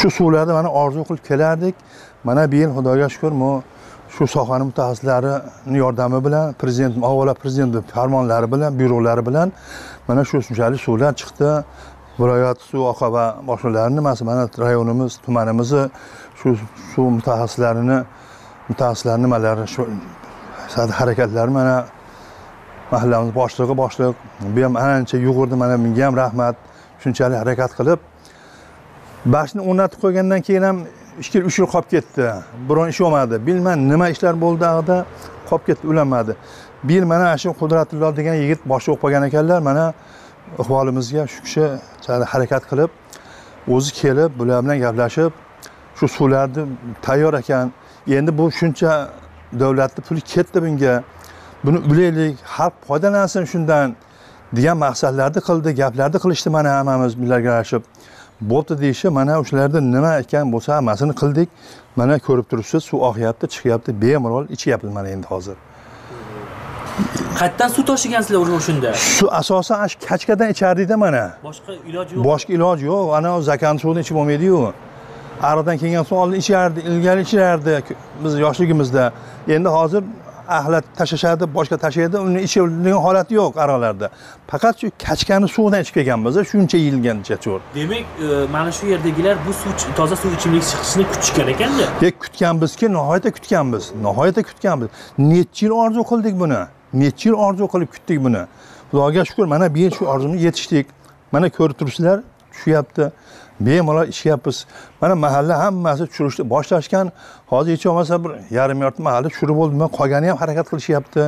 Shu suvlarda mana orzu qilib kelardik. Mana bu yil Xudoga shukr, shu sohaning mutaxassislarining yordami bilan, avvalo prezident farmonlari bilan, byurolari bilan mana shu shunchalik suvlar chiqdi. Viloyat suv oqova boshliqlari nimasi, mana rayonimiz, tumanimizni shu suv mutaxassislari nimalari, shu harakatlari mana mahallamiz boshlig'i, bu ham ancha yugurdi, mana menga ham rahmat. Shunchalik harakat qilib, bashni o'rnatib qo'ygandan keyin ham 2-3 yil qolib ketdi. Biron ish olmadi. Bilmayman nima ishlar bo'ldi haqida qolib ketdi, ulanmadi. Bir yil mana shu Qudratullo degan yigit boshliq bo'lgan ekanlar, mana ahvolimizga shu kishi harakat qilib, o'zi kelib, bular bilan gaplashib, shu suvlarni tayyor ekan. Endi bu shuncha davlatning puli ketdi bunga. Buni ulaylik, xalq foydalansin shundan degan maqsadlarni qildi, gaplarni qilishdi, mana hammamiz birlashib. Bo'pti deyishi, mana o'shalarda nima ekan bo'lsa hammasini qildik. Mana ko'rib turibsiz, suv oqyapti, chiqyapti, bemalol ichyapmiz mana endi hozir. Qayerdan suv tashigansizlar o'shanda? Suv asosan ash kachkadan ichardik-da mana. Boshqa iloji yo'q. Boshqa iloji yo'q. Ana zakan suvini ichib olmaydi-yu. Ariqdan kelgan suv oldin ichardi, ilgari ichardi biz yoshligimizda. Endi hozir ahlat tashashadi, boshqa tashaydi, uni ichadigan holati yo'q ariqlarda. Faqat shu kachkani suvidan ichib kelganmiz, shuncha yilgancha cho'r. Demak, mana shu yerdagilar bu suv toza suv ichimlik chiqishini kutishgan ekanda. Kutganmizki, nihoyatda kutganmiz. Necha yil orzu qildik buni. Necha yil orzu qilib kutdik buni. Xudoga shukr, mana bu yil shu orzumuzni yetishdik. Mana ko'rib turibsizlar, tushyapti. Bemalol ishyapmiz. Mana mahalla hammasi tushirishni boshlashgan. Hozir hech bo'lmasa bir yarim yort mahalla tushirib bo'ldi. Qolgani ham harakat qilishyapti.